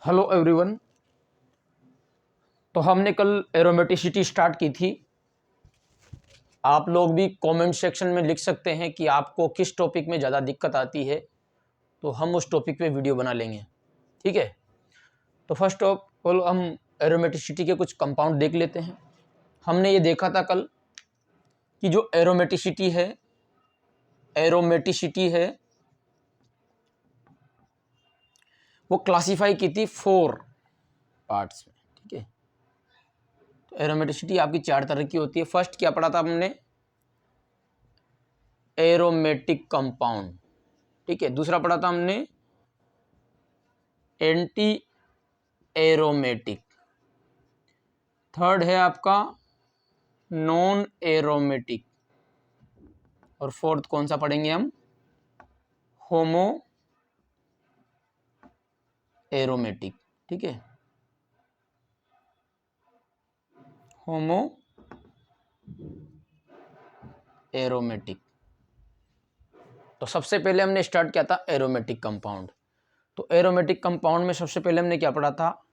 Hello everyone. तो हमने कल एरोमेटिसिटी स्टार्ट की थी। आप लोग भी कमेंट सेक्शन में लिख सकते हैं कि आपको किस टॉपिक में ज़्यादा दिक्कत आती है, तो हम उस टॉपिक पे वीडियो बना लेंगे। ठीक है। तो फर्स्ट ऑफ ऑल हम एरोमेटिसिटी के कुछ कंपाउंड देख लेते हैं। हमने ये देखा था कल कि जो एरोमेटिसिटी है वो क्लासीफाई की थी 4 पार्ट्स में। ठीक है। तो एरोमेटिसिटी आपकी 4 तरह की होती है। फर्स्ट क्या पढ़ा था हमने? Aromatic compound. ठीक है। दूसरा पढ़ा था हमने एंटी एरोमेटिक। थर्ड है आपका नॉन एरोमेटिक। और फोर्थ कौन सा पढ़ेंगे हम? होमो एरोमेटिक। ठीक है। होमो एरोमेटिक। तो सबसे पहले हमने स्टार्ट किया था एरोमेटिक कंपाउंड। तो एरोमेटिक कंपाउंड में सबसे पहले हमने क्या पढ़ा था?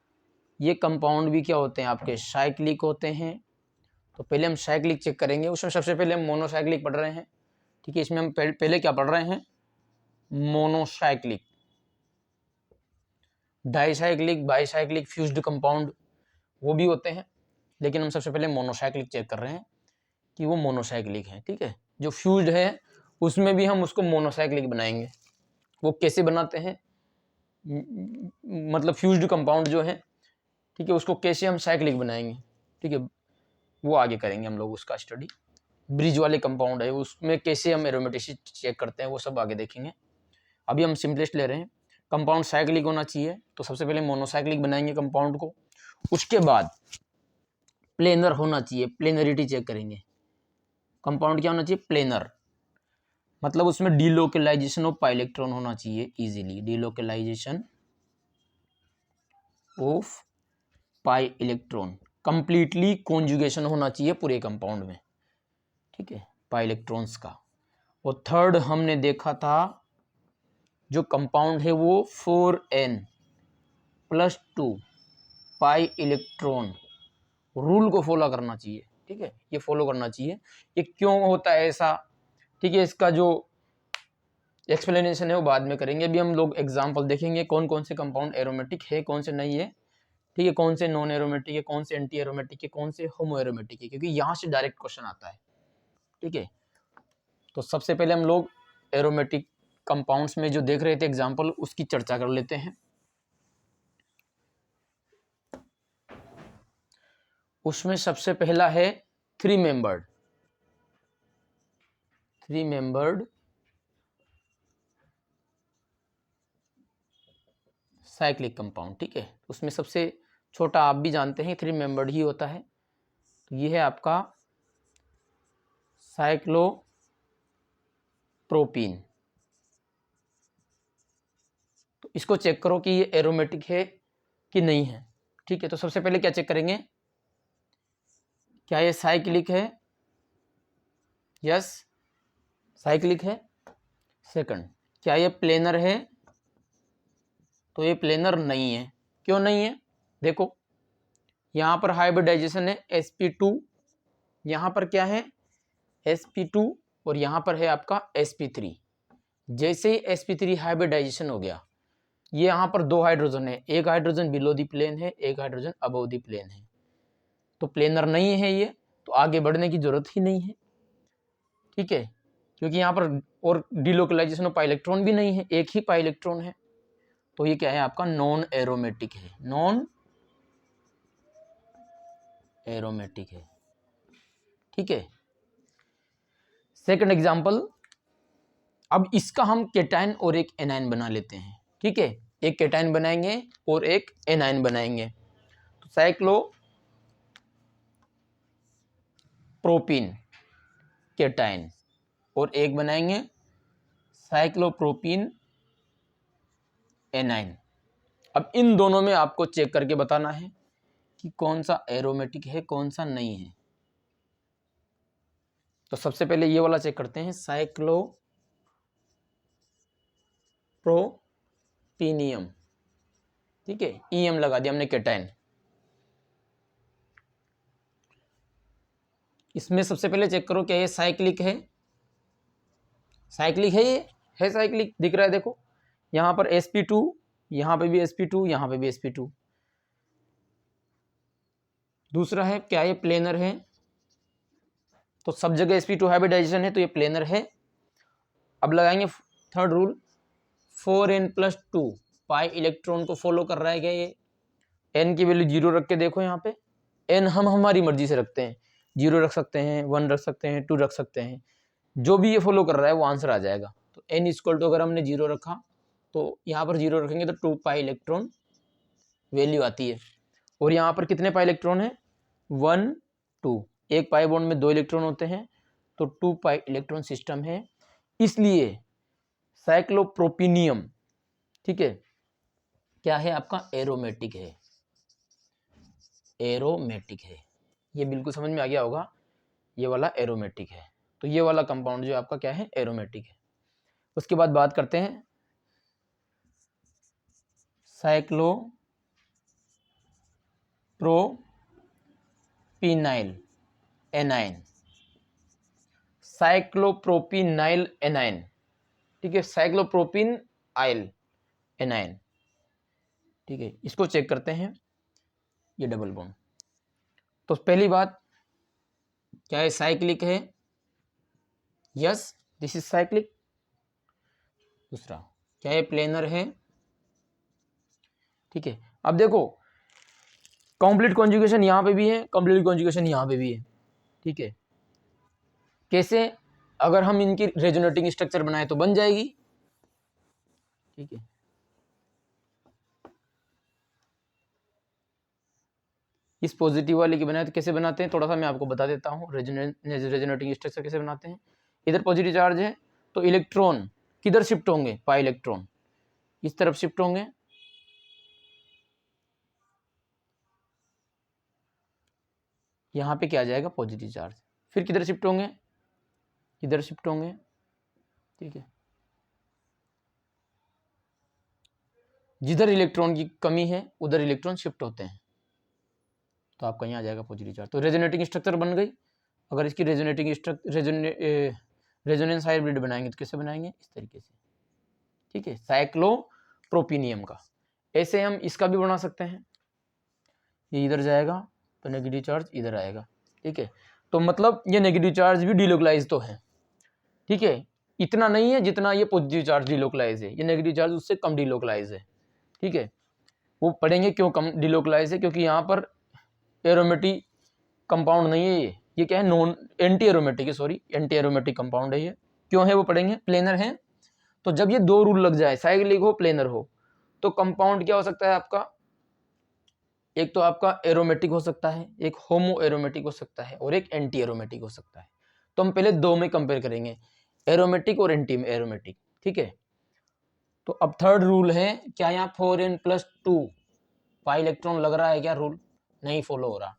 ये कंपाउंड भी क्या होते हैं आपके? साइक्लिक होते हैं। तो पहले हम साइक्लिक चेक करेंगे। उसमें सबसे पहले हम मोनोसाइक्लिक पढ़ रहे हैं। ठीक है। इसमें हम पहले क्या पढ़ रहे हैं? मोनोसाइक्लिक, डाईसाइक्लिक, बाईसाइक्लिक, फ्यूज्ड कंपाउंड वो भी होते हैं, लेकिन हम सबसे पहले मोनोसाइक्लिक चेक कर रहे हैं कि वो मोनोसाइक्लिक है। ठीक है। जो फ्यूज्ड है उसमें भी हम उसको मोनोसाइक्लिक बनाएंगे। वो कैसे बनाते हैं, मतलब फ्यूज्ड कंपाउंड जो है, ठीक है, उसको कैसे हम साइक्लिक बनाएंगे, ठीक है, वो आगे करेंगे हम लोग उसका स्टडी। ब्रिज वाले कंपाउंड है उसमें कैसे हम एरोमेटिसिटी चेक करते हैं वो सब आगे देखेंगे। अभी हम सिंपलेस्ट ले रहे हैं। कंपाउंड साइक्लिक होना चाहिए, तो सबसे पहले मोनोसाइक्लिक बनाएंगे कंपाउंड को। उसके बाद प्लेनर होना चाहिए, प्लेनरिटी चेक करेंगे। कंपाउंड क्या होना चाहिए? प्लेनर, मतलब उसमें डीलोकलाइजेशन ऑफ पाई इलेक्ट्रॉन होना चाहिए easily. Delocalisation of pi electron, completely conjugation होना चाहिए पूरे कंपाउंड में। ठीक है, पाई इलेक्ट्रॉन्स का। और थर्ड हमने देखा था जो कंपाउंड है वो 4n+2 पाई इलेक्ट्रॉन रूल को फॉलो करना चाहिए। ठीक है, ये फॉलो करना चाहिए। ये क्यों होता है ऐसा, ठीक है, इसका जो एक्सप्लेनेशन है वो बाद में करेंगे। अभी हम लोग एग्जांपल देखेंगे कौन कौन से कंपाउंड एरोमेटिक है, कौन से नहीं है। ठीक है, कौन से नॉन एरोमेटिक है, कौन से एंटी एरोमेटिक है, कौन से होमो एरोमेटिक है, क्योंकि यहाँ से डायरेक्ट क्वेश्चन आता है। ठीक है। तो सबसे पहले हम लोग एरोमेटिक कंपाउंड्स में जो देख रहे थे एग्जांपल, उसकी चर्चा कर लेते हैं। उसमें सबसे पहला है 3 मेंबर्ड साइक्लिक कंपाउंड। ठीक है, उसमें सबसे छोटा आप भी जानते हैं 3 मेंबर्ड ही होता है। तो ये है आपका साइक्लोप्रोपीन। तो इसको चेक करो कि ये एरोमेटिक है कि नहीं है। ठीक है, तो सबसे पहले क्या चेक करेंगे? क्या ये साइक्लिक है? यस, साइक्लिक है। सेकंड, क्या ये प्लेनर है? तो ये प्लेनर नहीं है। क्यों नहीं है? देखो, यहां पर हाइब्रिडाइजेशन है sp2, यहां पर क्या है? sp2, और यहां पर है आपका sp3। जैसे ही sp3 हाइब्रिडाइजेशन हो गया, ये यहां पर 2 हाइड्रोजन है, एक हाइड्रोजन बिलो दी प्लेन है, एक हाइड्रोजन अबव दी प्लेन है। तो प्लेनर नहीं है ये, तो आगे बढ़ने की जरूरत ही नहीं है। ठीक है, क्योंकि यहाँ पर और डिलोकलाइजेशन ऑफ पाई इलेक्ट्रॉन भी नहीं है, एक ही पाई इलेक्ट्रॉन है। तो ये क्या है आपका? नॉन एरोमेटिक है, नॉन एरोमेटिक है। ठीक है। सेकंड एग्जांपल, अब इसका हम केटाइन और एक एनाइन बना लेते हैं। ठीक है, एक केटाइन बनाएंगे और एक एनाइन बनाएंगे। तो साइक्लो प्रोपीन केटाइन, और एक बनाएंगे साइक्लोप्रोपीन एनाइन। अब इन दोनों में आपको चेक करके बताना है कि कौन सा एरोमेटिक है, कौन सा नहीं है। तो सबसे पहले ये वाला चेक करते हैं, साइक्लोप्रोपीनियम। ठीक है, EM लगा दिया हमने केटाइन। इसमें सबसे पहले चेक करो क्या ये साइक्लिक है, साइक्लिक है, ये है साइक्लिक, दिख रहा है देखो, यहाँ पर sp2, यहाँ पे भी sp2, यहाँ पे भी sp2। दूसरा है क्या ये प्लेनर है, तो सब जगह sp2 हाइब्रिडाइजेशन है तो ये प्लेनर है। अब लगाएंगे third rule, 4n+2 pi electron को फॉलो कर रहा है क्या ये, n की वैल्यू 0 रख के देखो, यहाँ पे n हम हमारी मर्जी से रखते हैं, 0 रख सकते हैं, 1 रख सकते हैं, 2 रख सकते हैं, जो भी ये फॉलो कर रहा है वो आंसर आ जाएगा। तो n इक्वल टू अगर हमने 0 रखा तो यहाँ पर 0 रखेंगे तो 2 पाई इलेक्ट्रॉन वैल्यू आती है। और यहाँ पर कितने पाई इलेक्ट्रॉन है, 1 2, एक पाई बॉन्ड में 2 इलेक्ट्रॉन होते हैं तो 2 पाई इलेक्ट्रॉन सिस्टम है। इसलिए साइक्लोप्रोपिनियम, ठीक है, क्या है आपका, एरोमेटिक है, एरोमेटिक है। ये बिल्कुल समझ में आ गया होगा, ये वाला एरोमेटिक है। तो ये वाला कंपाउंड जो आपका क्या है, एरोमेटिक है। उसके बाद बात करते हैं साइक्लोप्रोपिनाइल एनाइन, साइक्लोप्रोपिनाइल एनाइन, ठीक है, साइक्लोप्रोपिन आइल एनाइन, ठीक है। इसको चेक करते हैं, ये डबल बॉन्ड। तो पहली बात क्या है, साइक्लिक है, यस दिस इज साइक्लिक। दूसरा क्या है, प्लेनर है, ठीक है। अब देखो कंप्लीट कॉन्जुगेशन यहाँ पे भी है, कंप्लीट कॉन्जुगेशन यहाँ पे भी है, ठीक है। कैसे, अगर हम इनकी रेजोनेटिंग स्ट्रक्चर बनाए तो बन जाएगी, ठीक है। इस पॉजिटिव वाले की बनाए तो कैसे बनाते हैं, थोड़ा सा मैं आपको बता देता हूँ, रेजोनेटिंग स्ट्रक्चर कैसे बनाते हैं। इधर पॉजिटिव चार्ज है तो इलेक्ट्रॉन किधर शिफ्ट होंगे, पाई इलेक्ट्रॉन इस तरफ शिफ्ट होंगे, यहाँ पे क्या आ जाएगा, पॉजिटिव चार्ज। फिर किधर शिफ्ट होंगे, इधर शिफ्ट होंगे, ठीक है। जिधर इलेक्ट्रॉन की कमी है उधर इलेक्ट्रॉन शिफ्ट होते हैं, तो आपका यहाँ आ जाएगा पॉजिटिव चार्ज। तो रेजोनेटिंग स्ट्रक्चर बन गई। अगर इसकी रेजोनेंस हाइब्रिड बनाएंगे तो कैसे बनाएंगे, इस तरीके से, ठीक है, साइक्लोप्रोपिनियम का। ऐसे हम इसका भी बना सकते हैं, ये इधर जाएगा तो नेगेटिव चार्ज इधर आएगा, ठीक है। तो मतलब ये नेगेटिव चार्ज भी डिलोकलाइज तो है, ठीक है, इतना नहीं है जितना ये पॉजिटिव चार्ज डिलोकलाइज है, ये नेगेटिव चार्ज उससे कम डिलोकलाइज है, ठीक है। वो पढ़ेंगे क्यों कम डिलोकलाइज है, क्योंकि यहाँ पर एरोमेटिक कंपाउंड नहीं है, ये क्या है, नॉन एंटी एरोमेटिक है, सॉरी एंटी एरोमेटिक कंपाउंड है ये। क्यों है वो पढ़ेंगे, प्लेनर है। तो जब ये दो रूल लग जाए, साइक्लिक हो प्लेनर हो, तो कंपाउंड क्या हो सकता है आपका, एक तो आपका एरोमेटिक हो सकता है, एक होमो एरोमेटिक हो सकता है, और एक एंटी एरोमेटिक हो सकता है। तो हम पहले दो में कंपेयर करेंगे, एरोमेटिक और एंटी एरोमेटिक, ठीक है। तो अब थर्ड रूल है क्या, यहाँ 4n+2 पाई इलेक्ट्रॉन लग रहा है क्या, रूल नहीं फॉलो हो रहा,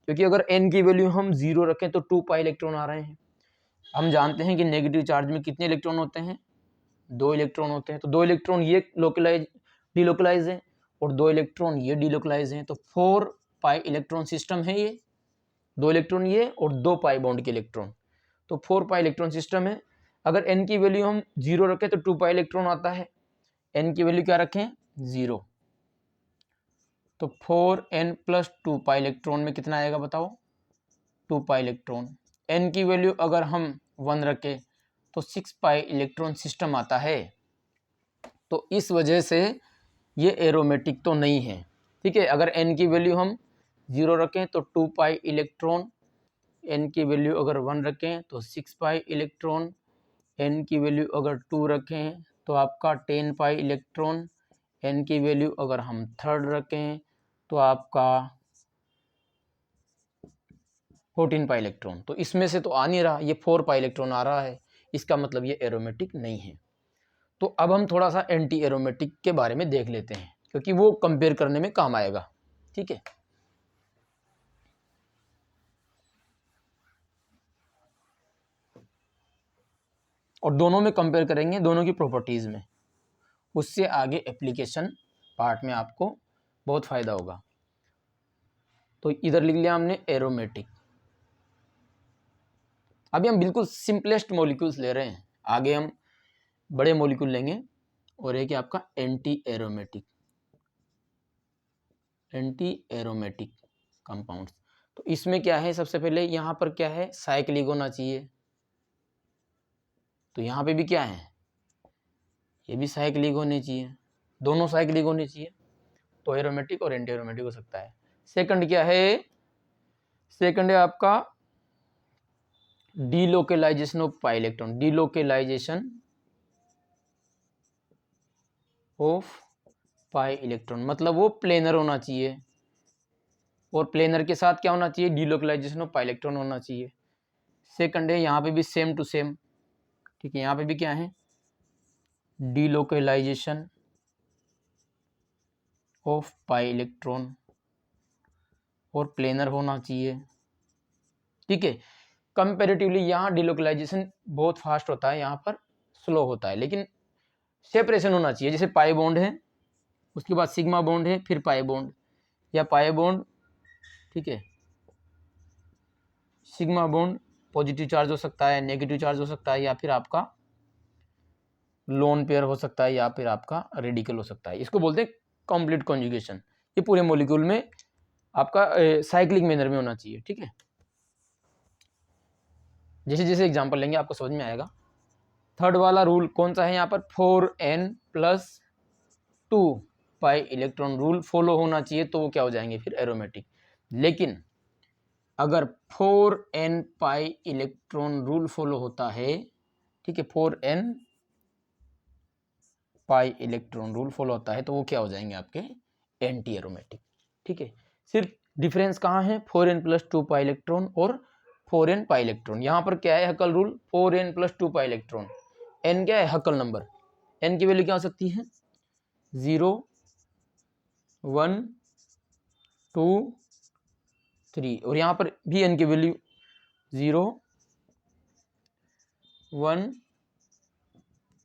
क्योंकि अगर n की वैल्यू हम 0 रखें तो 2 पाई इलेक्ट्रॉन आ रहे हैं। हम जानते हैं कि नेगेटिव चार्ज में कितने इलेक्ट्रॉन होते हैं, 2 इलेक्ट्रॉन होते हैं। तो 2 इलेक्ट्रॉन ये लोकलाइज डिलोकलाइज है और 2 इलेक्ट्रॉन ये डिलोकलाइज हैं, तो 4 पाई इलेक्ट्रॉन सिस्टम है ये, 2 इलेक्ट्रॉन ये और 2 पाई बॉन्ड के इलेक्ट्रॉन, तो 4 पाई इलेक्ट्रॉन सिस्टम है। अगर n की वैल्यू हम 0 रखें तो 2 पाई इलेक्ट्रॉन आता है, n की वैल्यू क्या रखें, 0, तो 4n+2 पाई इलेक्ट्रॉन में कितना आएगा बताओ, 2 पाई इलेक्ट्रॉन। n की वैल्यू अगर हम 1 रखें तो 6 पाई इलेक्ट्रॉन सिस्टम आता है। तो इस वजह से ये एरोमेटिक तो नहीं है, ठीक है। अगर n की वैल्यू हम 0 रखें तो 2 पाई इलेक्ट्रॉन, n की वैल्यू अगर 1 रखें तो 6 पाई इलेक्ट्रॉन, n की वैल्यू अगर 2 रखें तो आपका 10 पाई इलेक्ट्रॉन, n की वैल्यू अगर हम थर्ड रखें तो आपका 14 पाई इलेक्ट्रॉन। तो इसमें से तो आ नहीं रहा, ये 4 पाई इलेक्ट्रॉन आ रहा है, इसका मतलब ये एरोमेटिक नहीं है। तो अब हम थोड़ा सा एंटी एरोमेटिक के बारे में देख लेते हैं, क्योंकि वो कंपेयर करने में काम आएगा, ठीक है। और दोनों में कंपेयर करेंगे, दोनों की प्रॉपर्टीज में, उससे आगे एप्लीकेशन पार्ट में आपको बहुत फ़ायदा होगा। तो इधर लिख लिया हमने एरोमेटिक। अभी हम बिल्कुल सिंपलेस्ट मॉलिक्यूल्स ले रहे हैं, आगे हम बड़े मॉलिक्यूल लेंगे। और एक है आपका anti aromatic, anti aromatic compounds. तो इसमें क्या है, सबसे पहले यहाँ पर क्या है, साइक्लिक होना चाहिए। तो यहाँ पे भी क्या है, ये भी साइक्लिक होने चाहिए, दोनों साइक्लिक होने चाहिए। तो एरोमेटिक और एंटी एरोमेटिक हो सकता है। सेकंड क्या है, सेकंड है आपका delocalisation of pi electron, delocalisation of pi electron, मतलब वो प्लेनर होना चाहिए। और प्लेनर के साथ क्या होना चाहिए, डीलोकेलाइजेशन ऑफ पाई इलेक्ट्रॉन होना चाहिए। सेकंड है यहाँ पे भी सेम टू सेम, ठीक है, यहाँ पे भी क्या है, डीलोकेलाइजेशन ऑफ पाई इलेक्ट्रॉन और प्लेनर होना चाहिए, ठीक है। कंपैरेटिवली यहाँ डीलोकेलाइजेशन बहुत फास्ट होता है, यहाँ पर स्लो होता है, लेकिन सेपरेशन होना चाहिए। जैसे पाई बॉन्ड है, उसके बाद सिग्मा बॉन्ड है, फिर पाई बॉन्ड, या पाई बॉन्ड, ठीक है, सिग्मा बॉन्ड पॉजिटिव चार्ज हो सकता है, नेगेटिव चार्ज हो सकता है, या फिर आपका लोन पेयर हो सकता है, या फिर आपका रेडिकल हो सकता है। इसको बोलते हैं कंप्लीट कॉन्जुगेशन। ये पूरे मॉलिक्यूल में आपका साइक्लिक मैनर में होना चाहिए, ठीक है। जैसे जैसे एग्जांपल लेंगे आपको समझ में आएगा। थर्ड वाला रूल कौन सा है यहाँ पर, 4n+2 pi electron rule follow होना चाहिए, तो वो क्या हो जाएंगे फिर, एरोमेटिक। लेकिन अगर 4n pi electron rule follow होता है, ठीक है, 4n pi electron rule follow होता है, तो वो क्या हो जाएंगे आपके एंटी एरोमेटिक, ठीक है। सिर्फ डिफरेंस कहाँ है, 4n+2 पाई इलेक्ट्रॉन और 4n पाई इलेक्ट्रॉन। यहाँ पर क्या है, हकल rule, 4n+2 pi electron. n क्या है, हकल नंबर, n की वैल्यू क्या हो सकती है, 0, 1, 2, 3, और यहाँ पर भी n की वैल्यू 0, 1,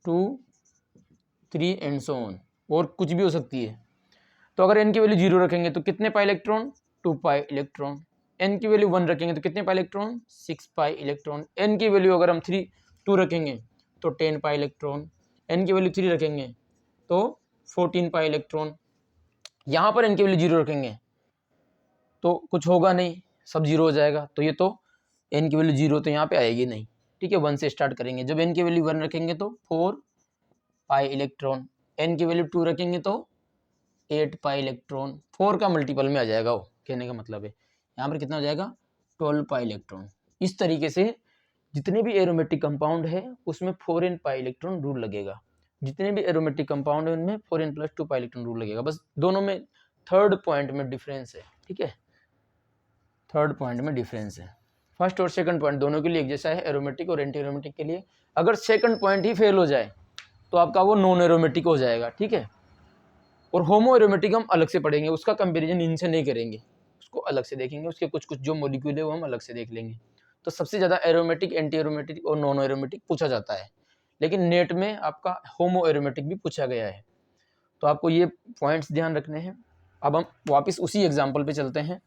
2, 3 एंड सो ऑन, और कुछ भी हो सकती है। तो अगर n की वैल्यू 0 रखेंगे तो कितने pi electron, 2 pi electron. n की वैल्यू 1 रखेंगे तो कितने pi electron, 6 pi electron. n की वैल्यू अगर हम 2 रखेंगे तो 10 पाई इलेक्ट्रॉन। n की वैल्यू 3 रखेंगे तो 14 पाई इलेक्ट्रॉन। यहाँ पर n की वैल्यू 0 रखेंगे तो कुछ होगा नहीं, सब 0 हो जाएगा। तो ये तो n की वैल्यू 0 तो यहाँ पे आएगी नहीं, ठीक है। 1 से स्टार्ट करेंगे। जब n की वैल्यू 1 रखेंगे तो 4 पाई इलेक्ट्रॉन, n की वैल्यू 2 रखेंगे तो 8 पाई इलेक्ट्रॉन। 4 का मल्टीपल में आ जाएगा, वो कहने का मतलब है। यहाँ पर कितना हो जाएगा, 12 पाई इलेक्ट्रॉन। इस तरीके से जितने भी एरोमेटिक कंपाउंड है उसमें 4n पाई इलेक्ट्रॉन रूल लगेगा। जितने भी एरोमेटिक कंपाउंड है उनमें 4n+2 पाई इलेक्ट्रॉन रूल लगेगा। बस दोनों में थर्ड पॉइंट में डिफरेंस है, ठीक है, थर्ड पॉइंट में डिफरेंस है। फर्स्ट और सेकंड पॉइंट दोनों के लिए एक जैसा है, एरोमेटिक और एंटी एरोमेटिक के लिए। अगर सेकंड पॉइंट ही फेल हो जाए तो आपका वो नॉन एरोमेटिक हो जाएगा, ठीक है। और होमो एरोमेटिक हम अलग से पढ़ेंगे, उसका कंपेरिजन इनसे नहीं करेंगे, उसको अलग से देखेंगे। उसके कुछ कुछ जो मॉलिक्यूल है वो हम अलग से देख लेंगे। तो सबसे ज़्यादा एरोमेटिक, एंटी एरोमेटिक और नॉन एरोमेटिक पूछा जाता है, लेकिन नेट में आपका होमो एरोमेटिक भी पूछा गया है। तो आपको ये पॉइंट्स ध्यान रखने हैं। अब हम वापस उसी एग्जाम्पल पे चलते हैं।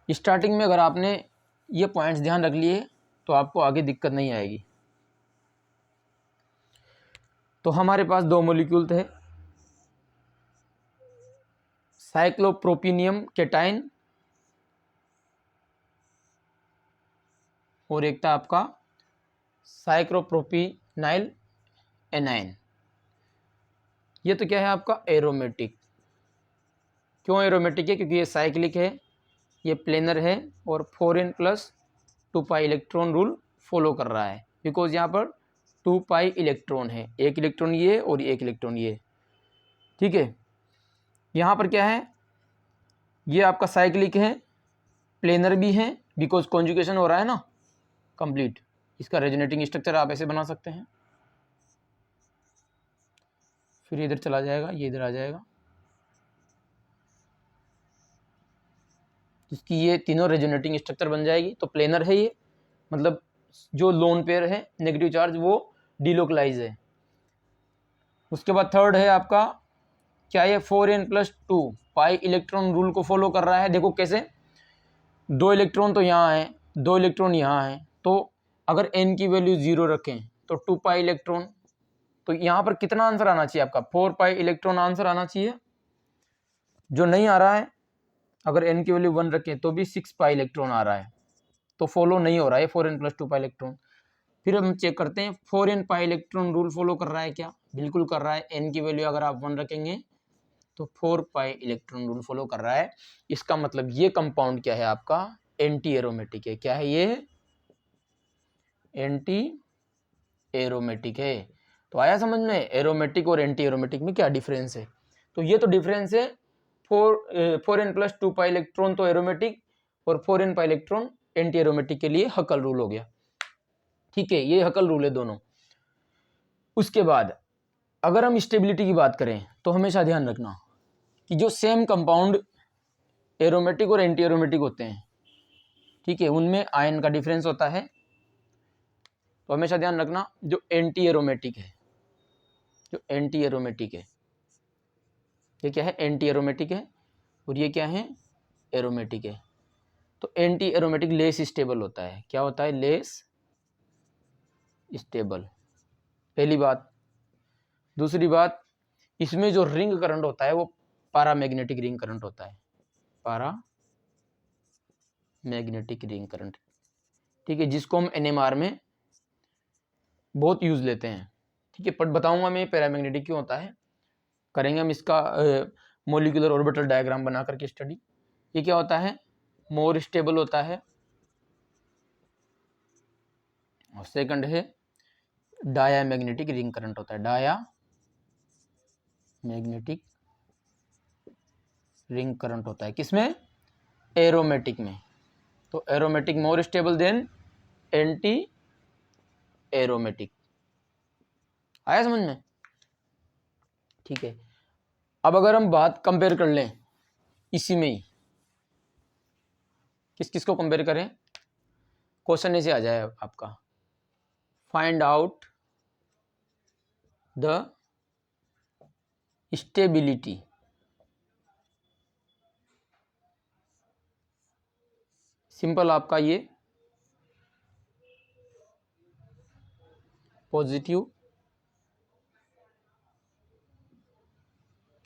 स्टार्टिंग में अगर आपने ये पॉइंट्स ध्यान रख लिए तो आपको आगे दिक्कत नहीं आएगी। तो हमारे पास 2 मॉलिक्यूल थे, साइक्लोप्रोपिनियम केटाइन और एक था आपका साइक्लोप्रोपिनाइल एनाइन। ये तो क्या है आपका एरोमेटिक। क्यों एरोमेटिक है, क्योंकि ये साइक्लिक है, ये प्लेनर है और 4n+2 pi electron rule follow कर रहा है। बिकॉज यहाँ पर 2 पाई इलेक्ट्रॉन है, एक इलेक्ट्रॉन ये और एक इलेक्ट्रॉन ये, ठीक है। यहाँ पर क्या है, ये आपका साइक्लिक है, प्लेनर भी है, बिकॉज कॉन्जुगेशन हो रहा है ना कंप्लीट। इसका रेजोनेटिंग स्ट्रक्चर आप ऐसे बना सकते हैं, फिर इधर चला जाएगा, ये इधर आ जाएगा। इसकी ये तीनों रेजोनेटिंग स्ट्रक्चर बन जाएगी। तो प्लेनर है ये, मतलब जो लोन पेयर है नेगेटिव चार्ज वो डीलोकलाइज है। उसके बाद थर्ड है आपका क्या ये 4n+2 पाई इलेक्ट्रॉन रूल को फॉलो कर रहा है? देखो कैसे, 2 इलेक्ट्रॉन तो यहाँ है, 2 इलेक्ट्रॉन यहाँ है, तो अगर n की वैल्यू 0 रखें तो 2 पाई इलेक्ट्रॉन, तो यहाँ पर कितना आंसर आना चाहिए आपका? 4 पाई इलेक्ट्रॉन आंसर आना चाहिए, जो नहीं आ रहा है। अगर n की वैल्यू 1 रखें तो भी 6 पाई इलेक्ट्रॉन आ रहा है, तो फॉलो नहीं हो रहा है 4n+2 पाई इलेक्ट्रॉन। फिर हम चेक करते हैं 4n pi electron rule follow कर रहा है क्या? बिल्कुल कर रहा है। n की वैल्यू अगर आप 1 रखेंगे तो 4 पाई इलेक्ट्रॉन रूल फॉलो कर रहा है। इसका मतलब ये कंपाउंड क्या है आपका? एंटी एरोमेटिक है। क्या है ये? एंटी एरोमेटिक है। तो आया समझ में एरोमेटिक और एंटी एरोमेटिक में क्या डिफरेंस है? तो ये तो डिफरेंस है। 4n+2 पाई इलेक्ट्रॉन तो एरोमेटिक और 4n pi electron anti aromatic के लिए हकल रूल हो गया। ठीक है, ये हकल रूल है दोनों। उसके बाद अगर हम स्टेबिलिटी की बात करें तो हमेशा ध्यान रखना कि जो सेम कंपाउंड एरोमेटिक और एंटी एरोमेटिक होते हैं, ठीक है, उनमें आयन का डिफरेंस होता है। तो हमेशा ध्यान रखना जो एंटी एरोमेटिक है, जो एंटी एरोमेटिक है, ये क्या है? एंटी एरोमेटिक है। और ये क्या है? एरोमेटिक है। तो एंटी एरोमेटिक लेस स्टेबल होता है। क्या होता है? लेस स्टेबल, पहली बात। दूसरी बात, इसमें जो रिंग करंट होता है वो पैरामैग्नेटिक रिंग करंट होता है, पैरामैग्नेटिक रिंग करंट, ठीक है, जिसको हम एनएमआर में बहुत यूज लेते हैं। ठीक है, पर बताऊंगा मैं पैरामैग्नेटिक क्यों होता है, करेंगे हम इसका मॉलिक्यूलर ऑर्बिटल डायग्राम बना करके स्टडी। ये क्या होता है? मोर स्टेबल होता है। और सेकंड है डायामैग्नेटिक रिंग करंट होता है, डायामैग्नेटिक रिंग करंट होता है। किसमें? एरोमेटिक में। तो aromatic more stable then anti aromatic. आया समझ में? ठीक है, अब अगर हम बात कंपेयर कर लें इसी में ही, किस किस को कंपेयर करें? क्वेश्चन ऐसे आ जाए आपका, find out the stability simple आपका ये पॉजिटिव,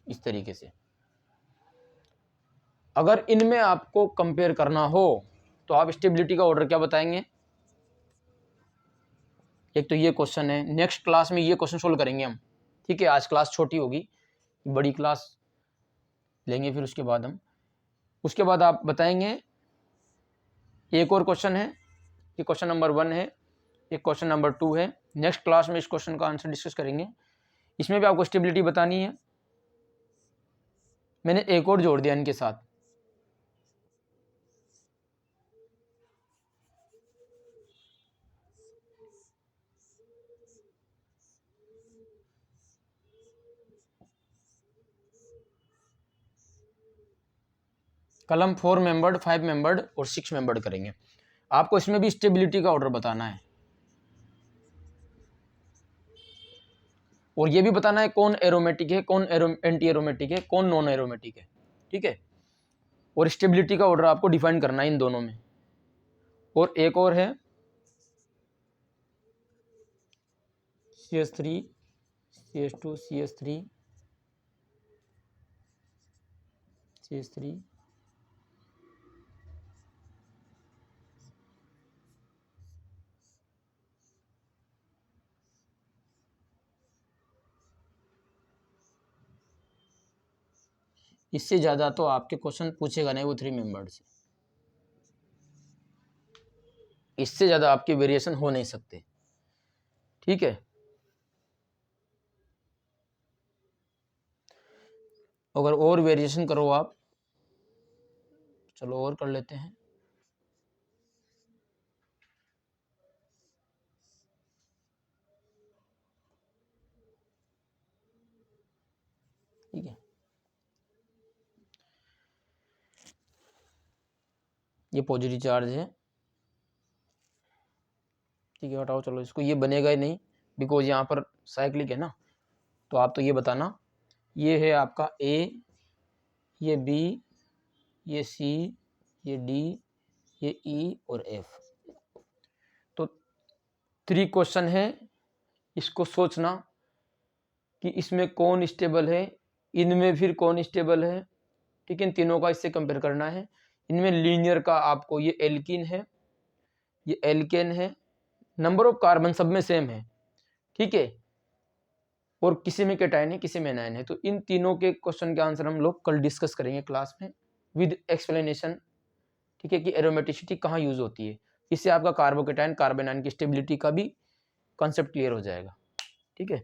इस तरीके से। अगर इनमें आपको कंपेयर करना हो तो आप स्टेबिलिटी का ऑर्डर क्या बताएंगे? एक तो ये क्वेश्चन है, नेक्स्ट क्लास में ये क्वेश्चन सोल्व करेंगे हम। ठीक है, आज क्लास छोटी होगी, बड़ी क्लास लेंगे फिर उसके बाद हम। उसके बाद आप बताएंगे एक और क्वेश्चन है, ये क्वेश्चन नंबर 1 है, ये क्वेश्चन नंबर 2 है। नेक्स्ट क्लास में इस क्वेश्चन का आंसर डिस्कस करेंगे। इसमें भी आपको स्टेबिलिटी बतानी है। मैंने एक और जोड़ दिया इनके साथ, कलम 4 मेंबर्ड, 5 मेंबर्ड और 6 मेंबर्ड करेंगे। आपको इसमें भी स्टेबिलिटी का ऑर्डर बताना है और ये भी बताना है कौन एरोमेटिक है, कौन एंटी एरोमेटिक है, कौन नॉन एरोमेटिक है। ठीक है, और स्टेबिलिटी का ऑर्डर आपको डिफाइन करना है इन दोनों में। और एक और है CH3 CH2 CH3 CH3 इससे ज़्यादा तो आपके क्वेश्चन पूछेगा नहीं वो 3 मेंबर्ड से, इससे ज़्यादा आपके वेरिएशन हो नहीं सकते। ठीक है, अगर और वेरिएशन करो आप, चलो और कर लेते हैं। ठीक है, ये पॉजिटिव चार्ज है। ठीक है, हटाओ, चलो इसको, ये बनेगा ही नहीं बिकॉज यहाँ पर साइक्लिक है ना। तो आप तो ये बताना ये है आपका ए, ये बी, ये सी, ये डी, ये ई और एफ। तो 3 क्वेश्चन है, इसको सोचना कि इसमें कौन स्टेबल है, इनमें फिर कौन स्टेबल है, ठीक है। इन तीनों का इससे कंपेयर करना है। इनमें लीनियर का आपको ये एल्कीन है, ये एल्केन है, नंबर ऑफ कार्बन सब में सेम है, ठीक है, और किसी में कैटायन है, किसी में एनायन है। तो इन तीनों के क्वेश्चन के आंसर हम लोग कल डिस्कस करेंगे क्लास में विद एक्सप्लेनेशन, ठीक है, कि एरोमेटिसिटी कहाँ यूज होती है। इससे आपका कार्बोकेटायन कार्बन आयन की स्टेबिलिटी का भी कॉन्सेप्ट क्लियर हो जाएगा, ठीक है।